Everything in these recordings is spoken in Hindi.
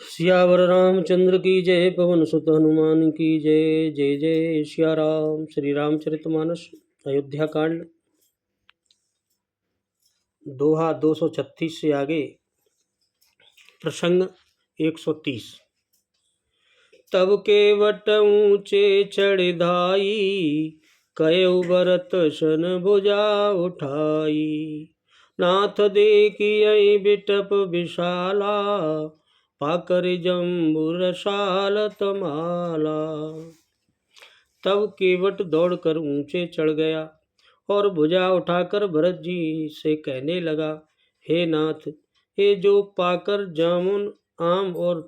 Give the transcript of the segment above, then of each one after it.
सियावर रामचंद्र की जय, पवन सुत हनुमान की जय। जय जय सिया राम। श्री रामचरितमानस अयोध्या कांड दोहा 236 से आगे। प्रसंग 130। तब केवट ऊंचे चढ़ धाई, कयउ भरत सन भुजा उठाई। नाथ देखियै बिटप विशाला, पाकर जम्बुर साल तमाला। तब केवट दौड़कर ऊंचे चढ़ गया और भुजा उठाकर भरत जी से कहने लगा, हे नाथ, ये जो पाकर जामुन आम और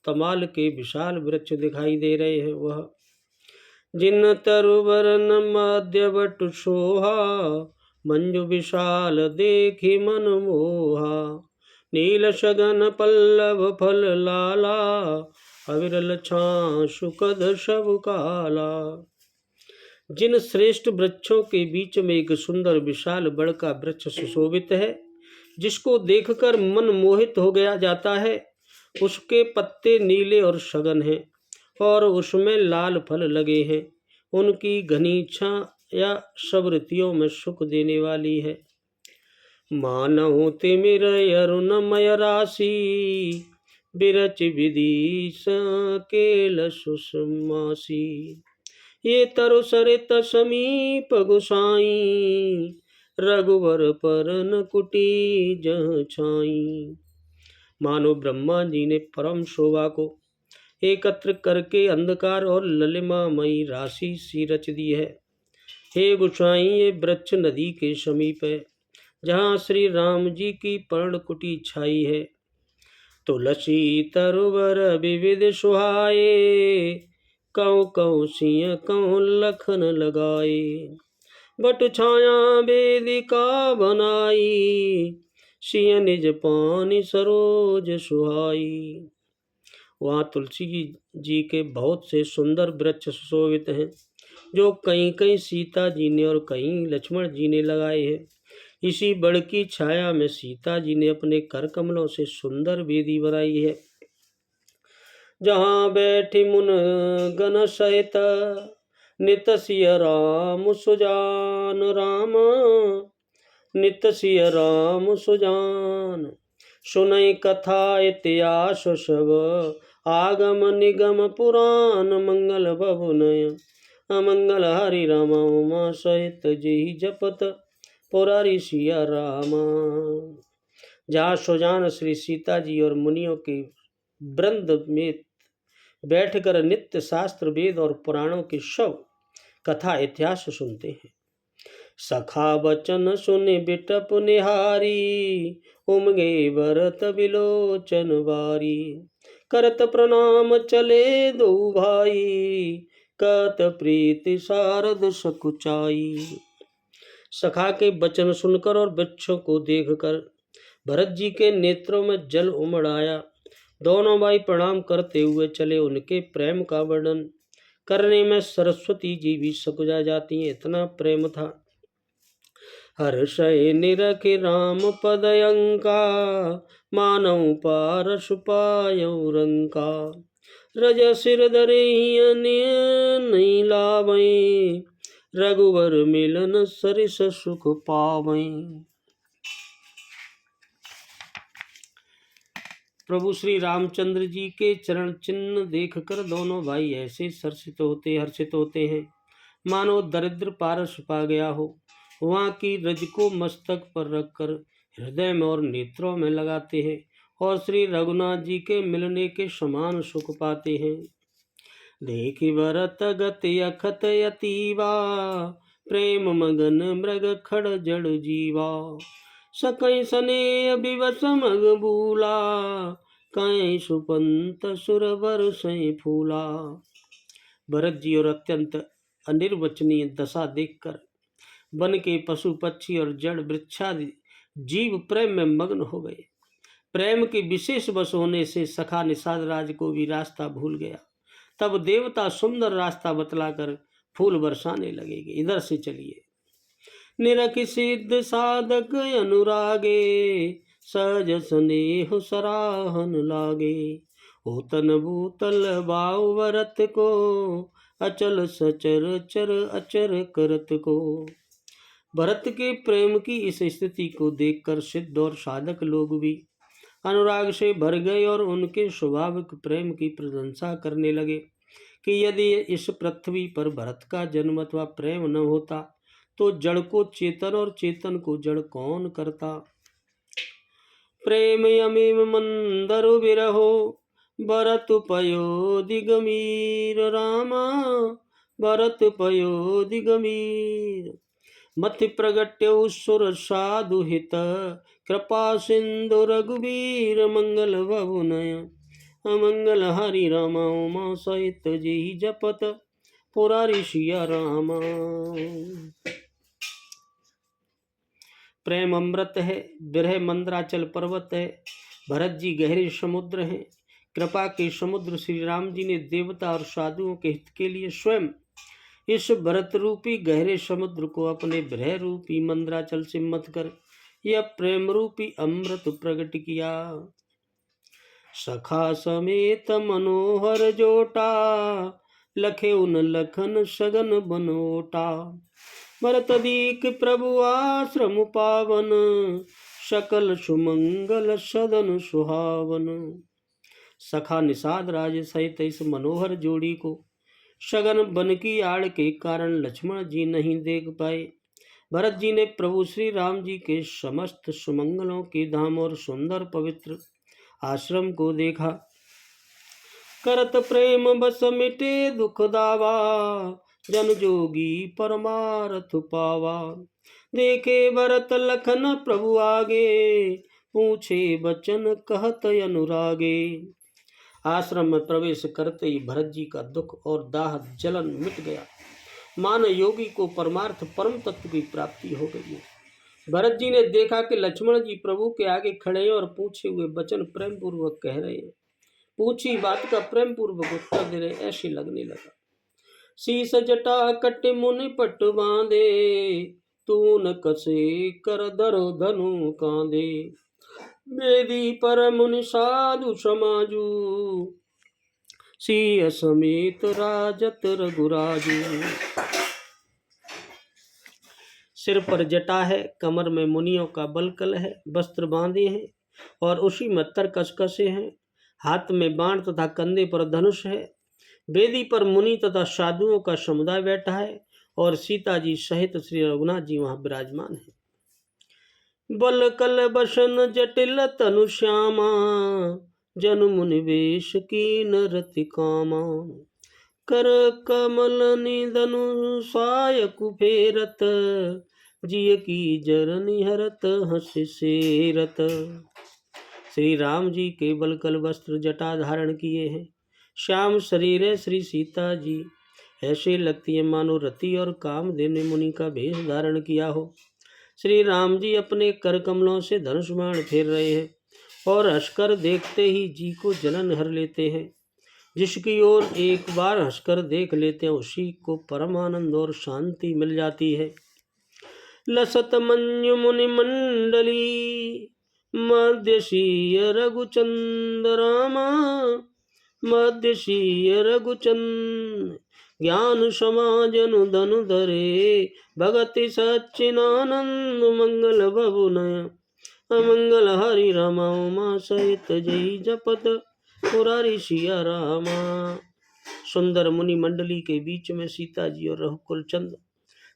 तमाल के विशाल वृक्ष दिखाई दे रहे हैं, वह जिन तरुवरन मध्य बट सोहा, मंजु विशाल देखी मन मोहा। नील सगन पल्लव फल लाला, अविरल छां सुखद सब काला। जिन श्रेष्ठ वृक्षों के बीच में एक सुंदर विशाल बड़ का वृक्ष सुशोभित है, जिसको देखकर मन मोहित हो गया जाता है। उसके पत्ते नीले और सघन हैं और उसमें लाल फल लगे हैं। उनकी घनी छाया सब ऋतुओं में सुख देने वाली है। मानहु तिमिर अरुणमय राशि, बिरच विधि सकेल सुषमासी। ये तरु सरित समीप गुसाई, रघुवर परन कुटी जह छाई। मानो ब्रह्मा जी ने परम शोभा को एकत्र करके अंधकार और ललिमामयी राशि सी रच दी है। हे गुसाई, ये वृक्ष नदी के समीप है, जहाँ श्री राम जी की पर्ण कुटी छाई है। तुलसी तरुवर विविध सुहाए, कौ कौ सिंह कौ लखन लगाए। बट छाया वेदिका बनाई, सिंह निज पानी सरोज सुहाई। वहाँ तुलसी जी के बहुत से सुंदर वृक्ष सुशोभित हैं, जो कहीं कहीं सीता जी ने और कहीं लक्ष्मण जी ने लगाए हैं। इसी बड़ की छाया में सीता जी ने अपने कर कमलों से सुंदर वेदी बनाई है, जहाँ बैठी मुन गण सहित, नित सिय राम सुजान राम, नित सिय राम सुजान। सुनई कथा इतिहास सब, आगम निगम पुराण। मंगल भवनय अमंगल हरि राम, उमा सहित जेहि जपत पुरारी सिया रामा। जहाँ सुजान श्री सीता जी और मुनियों के वृंद में बैठकर नित्य शास्त्र वेद और पुराणों की सब कथा इतिहास सुनते हैं। सखा बचन सुनि बिटप निहारी, उमगे भरत बिलोचन बारी। करत प्रणाम चले दो भाई, कत प्रीति सारद सकुचाई। सखा के वचन सुनकर और वृक्षों को देखकर भरत जी के नेत्रों में जल उमड़ आया। दोनों भाई प्रणाम करते हुए चले। उनके प्रेम का वर्णन करने में सरस्वती जी भी सकुचा जाती हैं, इतना प्रेम था। हर्षय निरखि राम पद अंका, मानव पारस पायौ रंका। रज सिर धरे नहीं लावै, रघुवर मिलन सरिस सुख पावै। प्रभु श्री रामचंद्र जी के चरण चिन्ह देखकर दोनों भाई ऐसे हर्षित होते हैं, मानो दरिद्र पारस पा गया हो। वहाँ की रज को मस्तक पर रखकर हृदय में और नेत्रों में लगाते हैं और श्री रघुनाथ जी के मिलने के समान सुख पाते हैं। देखि भरत गति अखत यतीवा, प्रेम मगन मृग खड़ जड़ जीवा। सकई सने विवश मग भूला, कहीं सुपंत सुर बरसै फूला। भरत जी और अत्यंत अनिर्वचनीय दशा देखकर वन के पशु पक्षी और जड़ वृक्षादि जीव प्रेम में मग्न हो गए। प्रेम के विशेष वश होने से सखा निषाद राज को भी रास्ता भूल गया। तब देवता सुंदर रास्ता बतलाकर फूल बरसाने लगेंगे। इधर से चलिए। निरखि सिद्ध साधक अनुरागे, सहज स्नेह सराहन लागे। होतन भूतल बाऊ वरत को, अचल सचर चर अचर करत को। भरत के प्रेम की इस स्थिति को देखकर सिद्ध और साधक लोग भी अनुराग से भर गए और उनके स्वाभाविक प्रेम की प्रशंसा करने लगे कि यदि इस पृथ्वी पर भरत का जन्म अथवा प्रेम न होता तो जड़ को चेतन और चेतन को जड़ कौन करता। प्रेम यमीम मंदर विरहो भरत पयोधि गमीर रामा, भरत पयोधि गमीर। मति प्रगट्यौ सुर साधु हित, कृपा सिंधु रघुवीर मंगल भवुनय। अमंगल हरि रामा उमा सहित जी जपत, पुरारी सिया रामा। प्रेम अमृत है, विरह मंद्राचल पर्वत है। भरत जी गहरे समुद्र हैं। कृपा के समुद्र श्री राम जी ने देवता और साधुओं के हित के लिए स्वयं इस भरत रूपी गहरे समुद्र को अपने विरह रूपी मंद्राचल से मत कर यह प्रेम रूपी अमृत प्रकट किया। सखा समेत मनोहर जोटा, लखे उन लखन सगन बनोटा। भरत दीक प्रभु आश्रम पावन, सकल सुमंगल सदन सुहावन। सखा निषाद राज सहित इस मनोहर जोड़ी को सगन बन की आड़ के कारण लक्ष्मण जी नहीं देख पाए। भरत जी ने प्रभु श्री राम जी के समस्त सुमंगलों के धाम और सुंदर पवित्र आश्रम को देखा। करत प्रेम बस मिटे दुख दावा, जन जोगी परमारथ पावा। देखे भरत लखन प्रभु आगे, पूछे बचन कहत अनुरागे। आश्रम में प्रवेश करते ही भरत जी का दुख और दाह जलन मिट गया। मान योगी को परमार्थ परम तत्व की प्राप्ति हो गई है। भरत जी ने देखा कि लक्ष्मण जी प्रभु के आगे खड़े हैं और पूछे हुए वचन प्रेम पूर्वक कह रहे हैं। पूछी बात का प्रेम पूर्वक उत्तर दे रहे, ऐसे लगने लगा। शीस जटा कट मुनि पट बांधे, तू न कसे कर धरो धनु कांधे। बेदी पर मुनि साधु समाजू, सिय समेत राजत रघुराजू। सिर पर जटा है, कमर में मुनियों का बलकल है, वस्त्र बांधे हैं और उसी में तर कसकसे हैं। हाथ में बाण तथा कंधे पर धनुष है। वेदी पर मुनि तथा साधुओं का समुदाय बैठा है और सीता जी सहित श्री रघुनाथ जी वहां विराजमान है। बल कल बसन जटिल तनु श्यामा, जन मुनि वेश कीन रति कामा। कर कमल निधनु साय कुफेरत, जिय की जरनि हरत हंस सेरत। श्री राम जी के बलकल वस्त्र जटा धारण किए हैं। श्याम शरीर है श्री सीता जी, ऐसे लगती है मानो रति और काम देने मुनि का भेष धारण किया हो। श्री राम जी अपने कर कमलों से धनुष बाण फेर रहे हैं और हंसकर देखते ही जी को जलन हर लेते हैं। जिसकी ओर एक बार हंसकर देख लेते हैं उसी को परम आनंद और शांति मिल जाती है। लसत मंजु मुनि मंडली, मध्यशीय रघुचंद रामा। मध्यशीय रघुचंद, ज्ञान समाजनु धनु धरे। भगति सच्चिदानंद मंगल भवुनय। अमंगल हरि रामा उमा सहित जय जपत, पुरारी सिया रामा। सुंदर मुनि मंडली के बीच में सीता जी और रघुकुल चंद्र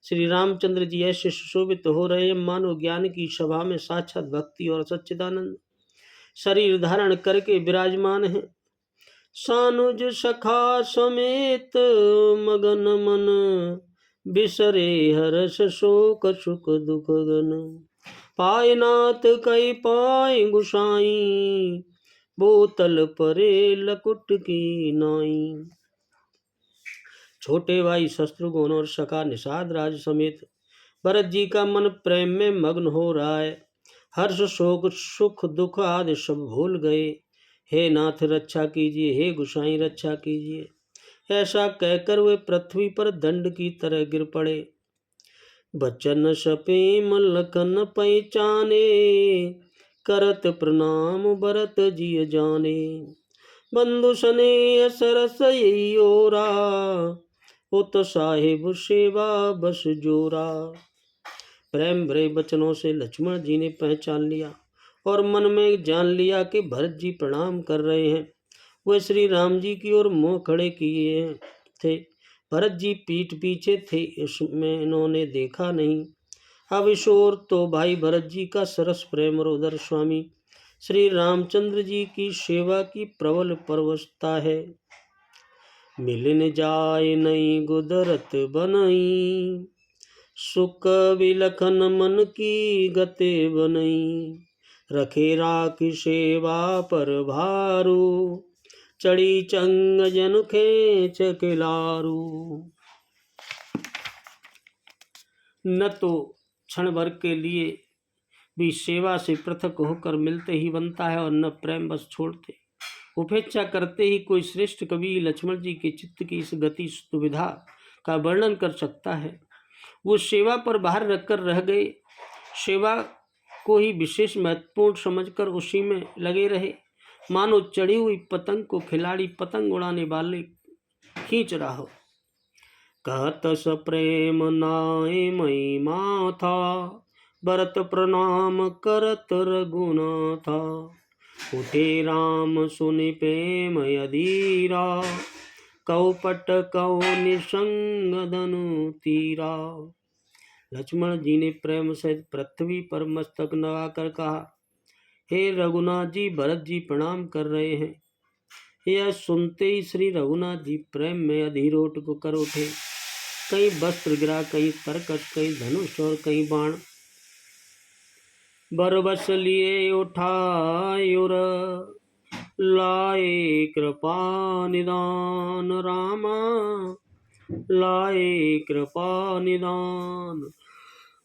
श्री रामचंद्र जी ऐसे सुशोभित हो रहे हैं मानो ज्ञान की सभा में साक्षात भक्ति और सच्चिदानंद शरीर धारण करके विराजमान है। सानुज सखा समेत मगन मन, बिसरे हर्ष शोक सुख दुख गन। पाय नाथ कई पाय गुसाई, बोतल परे लकुट की नाई। छोटे भाई शत्रुघ्न और सखा निषाद राज समेत भरत जी का मन प्रेम में मग्न हो रहा है। हर्ष शोक सुख दुख आदि सब भूल गए। हे नाथ रक्षा कीजिए, हे गुसाई रक्षा कीजिए, ऐसा कहकर वे पृथ्वी पर दंड की तरह गिर पड़े। बचन सपेम लखन पहचाने, करत प्रणाम भरत जी जाने। बंधु स्नेह सरस यही ओरा, उत साहिब सेवा बस जोरा। प्रेम भरे वचनों से लक्ष्मण जी ने पहचान लिया और मन में जान लिया कि भरत जी प्रणाम कर रहे हैं। वे श्री राम जी की ओर मुंह खड़े किए थे। भरत जी पीठ पीछे थे, इसमें इन्होंने देखा नहीं। अब इस ओर तो भाई भरत जी का सरस प्रेम और उधर स्वामी श्री रामचंद्र जी की सेवा की प्रबल परवशता है। मिलन जाए नई गुदरत बनई, सुख विलखन मन की गते बनई। रखे राखी सेवा पर भारू, चढ़ी चंग जन खेच किलारू। न तो क्षण भर के लिए भी सेवा से पृथक होकर मिलते ही बनता है और न प्रेम बस छोड़ते। उपेक्षा करते ही कोई श्रेष्ठ कवि लक्ष्मण जी के चित्त की इस गति सुविधा का वर्णन कर सकता है। वो सेवा पर बाहर रखकर रह गए, सेवा को ही विशेष महत्वपूर्ण समझकर उसी में लगे रहे, मानो चढ़ी हुई पतंग को खिलाड़ी पतंग उड़ाने वाले खींच रहा हो। कहत स प्रेम नाय मई माथा, भरत प्रणाम करत रघुनाथा। उठे राम सुनि प्रेम अधीरा, कौ पट कौ निसंग धनु तीरा। लक्ष्मण जी ने प्रेम सहित पृथ्वी पर मस्तक नवाकर कहा, हे रघुनाथ जी, भरत जी प्रणाम कर रहे हैं। यह सुनते ही श्री रघुनाथ जी प्रेम में अधीर कर उठे। कहीं वस्त्र गिरा, कहीं तरकस, कहीं धनुष और कहीं बाण बरबस लिए उठायुर। लाए कृपा निदान रामा, लाए कृपा निदान।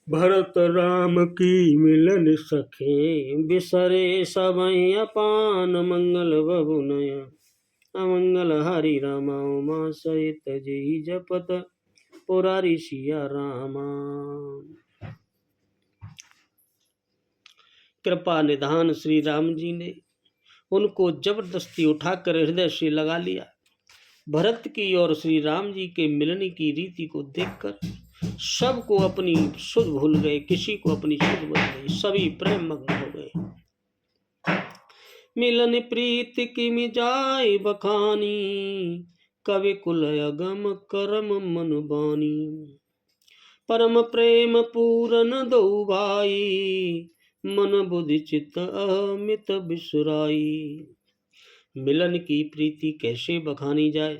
भरत राम की मिलन सखे, बिसरे सबई अपान। मंगल बबु नय अमंगल हरि रामा, उमा सहित जय जपत पुरारी सिया रामा। कृपा निधान श्री राम जी ने उनको जबरदस्ती उठाकर हृदय से लगा लिया। भरत की और श्री राम जी के मिलने की रीति को देखकर सबको अपनी सुध भूल गए, किसी को अपनी सुध भूल गई, सभी प्रेम मग्न हो गए। मिलन प्रीत की मिजाय बखानी, कवि कुल अगम करम मन बानी। परम प्रेम पूरन दो भाई, मन बुद्धि चित्त अमित बिसराई। मिलन की प्रीति कैसे बखानी जाए,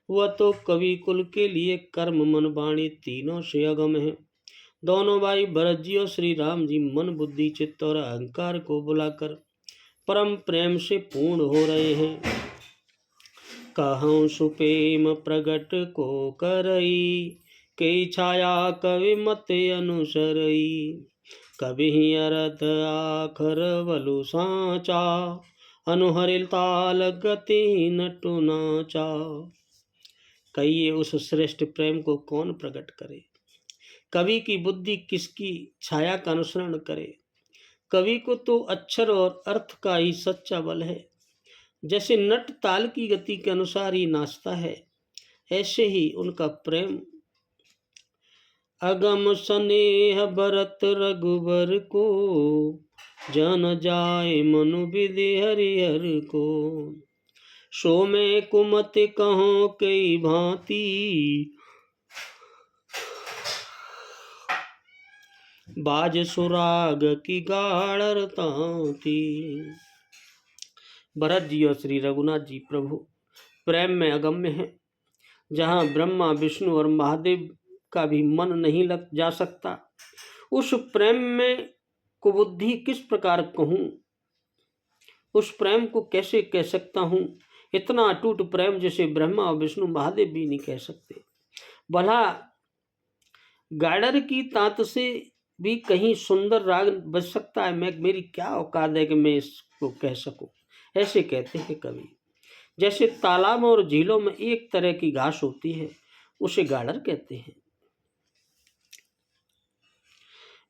वह तो कवि कुल के लिए कर्म मन वाणी तीनों से अगम है। दोनों भाई भरत जी और श्री राम जी मन बुद्धि चित्त और अहंकार को बुलाकर परम प्रेम से पूर्ण हो रहे हैं। कहूँ सुप्रेम प्रगट को करई, के छाया कवि मत अनुसरई। कभी अरथ आखर बलु साचा, अनुहरिल ताल गति नटु नाचा। कहिए उस श्रेष्ठ प्रेम को कौन प्रकट करे, कवि की बुद्धि किसकी छाया का अनुसरण करे। कवि को तो अक्षर और अर्थ का ही सच्चा बल है। जैसे नट ताल की गति के अनुसार ही नाचता है, ऐसे ही उनका प्रेम अगम स्नेह भरत रघुबर को, जन जाए मनु विधि हरिहर को। सो में कुमत कहो कई भांति, बाज सुराग की गाड़र तांती। भरत जी और श्री रघुनाथ जी प्रभु प्रेम में अगम्य हैं। जहाँ ब्रह्मा विष्णु और महादेव का भी मन नहीं लग जा सकता, उस प्रेम में कुबुद्धि किस प्रकार कहूँ, उस प्रेम को कैसे कह सकता हूँ। इतना अटूट प्रेम जैसे ब्रह्मा और विष्णु महादेव भी नहीं कह सकते। भला गाडर की तात से भी कहीं सुंदर राग बज सकता है। मेरी क्या औकात है कि मैं इसको कह सकूं। ऐसे कहते हैं कवि। जैसे तालाब और झीलों में एक तरह की घास होती है, उसे गाडर कहते हैं।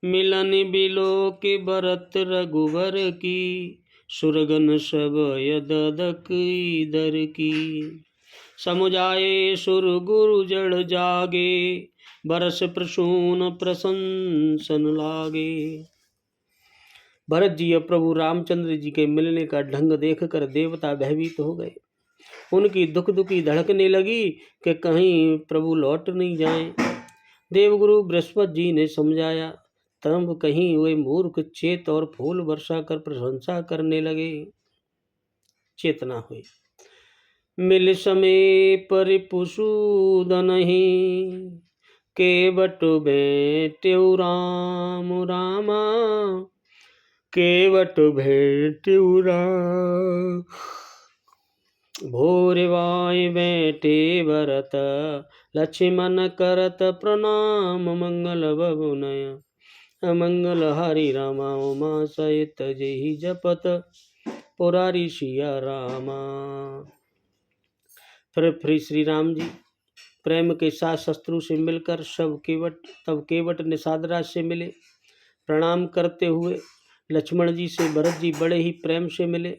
मिलन बिलो के भरत रघुवर की, सुरगन सब यदक इधर की। समुझाए सुर गुरु जड़ जागे, बरस प्रसून प्रशंसन लागे। भरत जी अब प्रभु रामचंद्र जी के मिलने का ढंग देखकर देवता भयभीत हो गए। उनकी दुख दुखी धड़कने लगी कि कहीं प्रभु लौट नहीं जाएं। देवगुरु बृहस्पति जी ने समझाया, तब कहीं वे मूर्ख चेत और फूल वर्षा कर प्रशंसा करने लगे। चेतना हुई। मिल समय परिपुसूदनहि, केवट भेंट्यु राम रामा, केवट भेंट्यु राम। भोरवाय बैठे भरत, लक्ष्मण करत प्रणाम, मंगल बबुनय अमंगल हरि रामा, उमा सहित जेहि जपत पुरारी सिया रामा। फिर श्री राम जी प्रेम के साथ शत्रु से मिलकर तब केवट निषाद राज से मिले। प्रणाम करते हुए लक्ष्मण जी से भरत जी बड़े ही प्रेम से मिले।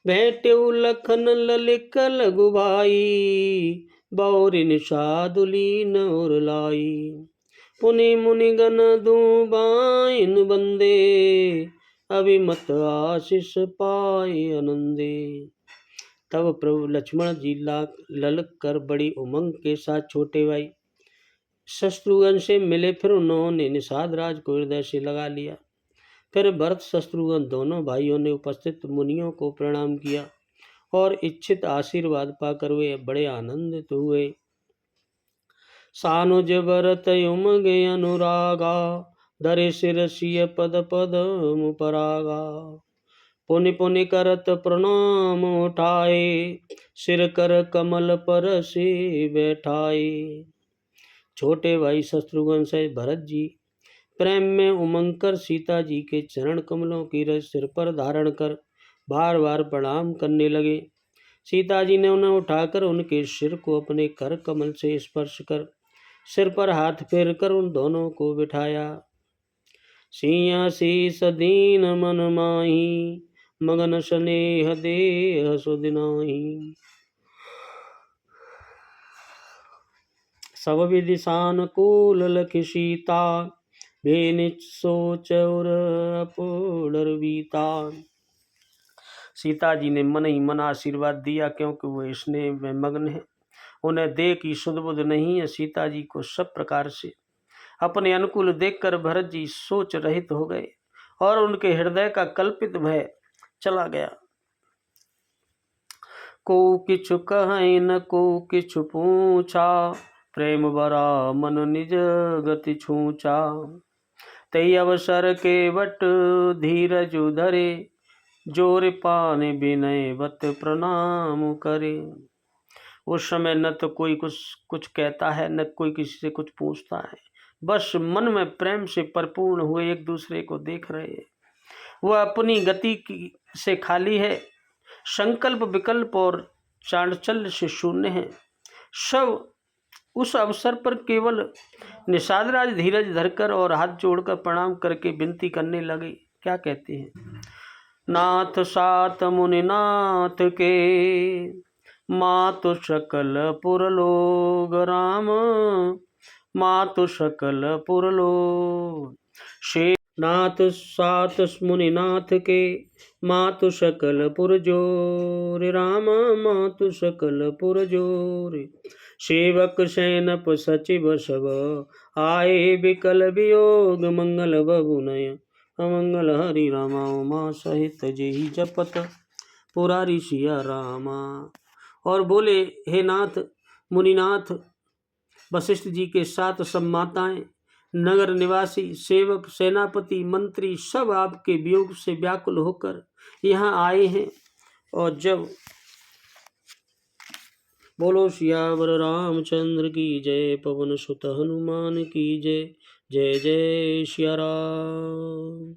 भेंट्यु लखन ललिक लघु भाई, बौरि निषाद लीन और लाई। पुनि मुनि गण दुबाइन बंदे, अभिमत आशीष पाए आनंदे। तब प्रभु लक्ष्मण जी ललक कर बड़ी उमंग के साथ छोटे भाई शत्रुघ्न से मिले। फिर उन्होंने निषाद राज को हृदय से लगा लिया। फिर भरत शत्रुघ्न दोनों भाइयों ने उपस्थित मुनियों को प्रणाम किया और इच्छित आशीर्वाद पाकर वे बड़े आनंदित हुए। सानुज भरत उमग अनुरागा, धरे सिर सिय पद पद मुपरागा। पुनि पुनि करत प्रणाम उठाए, सिर कर कमल पर से बैठाए। छोटे भाई शत्रुघ्न से भरत जी प्रेम में उमंग कर सीता जी के चरण कमलों की रस सिर पर धारण कर बार बार प्रणाम करने लगे। सीता जी ने उन्हें उठाकर उनके सिर को अपने कर कमल से स्पर्श कर सिर पर हाथ फेर कर उन दोनों को बिठाया। सिया शीस दीन मन माही, मगन स्नेह देह सुदिनाही। सब विधि सानुकूल लखि सीता, बेनिच सोच और अपूर्वीता। सीता जी ने मन ही मन आशीर्वाद दिया, क्योंकि वो स्नेह में मग्न है। उन्हें देख की सुध बुध नहीं है। सीता जी को सब प्रकार से अपने अनुकूल देखकर भरत जी सोच रहित हो गए और उनके हृदय का कल्पित भय चला गया। को किछु कहे न को किछु पूछा, प्रेम बरा मन निज गति छूचा। तई अवसर के वट धीरज धरे, जोर पाने विनय वत प्रणाम करे। उस समय न तो कोई कुछ कहता है, न कोई किसी से कुछ पूछता है। बस मन में प्रेम से परिपूर्ण हुए एक दूसरे को देख रहे हैं। वह अपनी गति से खाली है, संकल्प विकल्प और चांचल्य से शून्य है। सब उस अवसर पर केवल निषाद राज धीरज धरकर और हाथ जोड़कर प्रणाम करके विनती करने लगे। क्या कहते हैं? नाथ सात मुनि नाथ के, मातु सकल पुर लोग राम, मातु सकल पुर लोग। शे नाथ सात मुनि नाथ के, मातु सकल पुर जोर राम, मातु सकल पुर जोर। सेवक सैनप सचिव सब, आए विकल वियोग, मंगल बबुनय अमंगल हरि रामा, उमा सहित जेहि जपत पुरारी सिया रामा। और बोले, हे नाथ मुनिनाथ, वशिष्ठ जी के साथ सब माताएं, नगर निवासी, सेवक, सेनापति, मंत्री सब आपके वियोग से व्याकुल होकर यहाँ आए हैं। और जब बोलो सियावर रामचंद्र की जय, पवन सुत हनुमान की जय। जय जय सिया राम।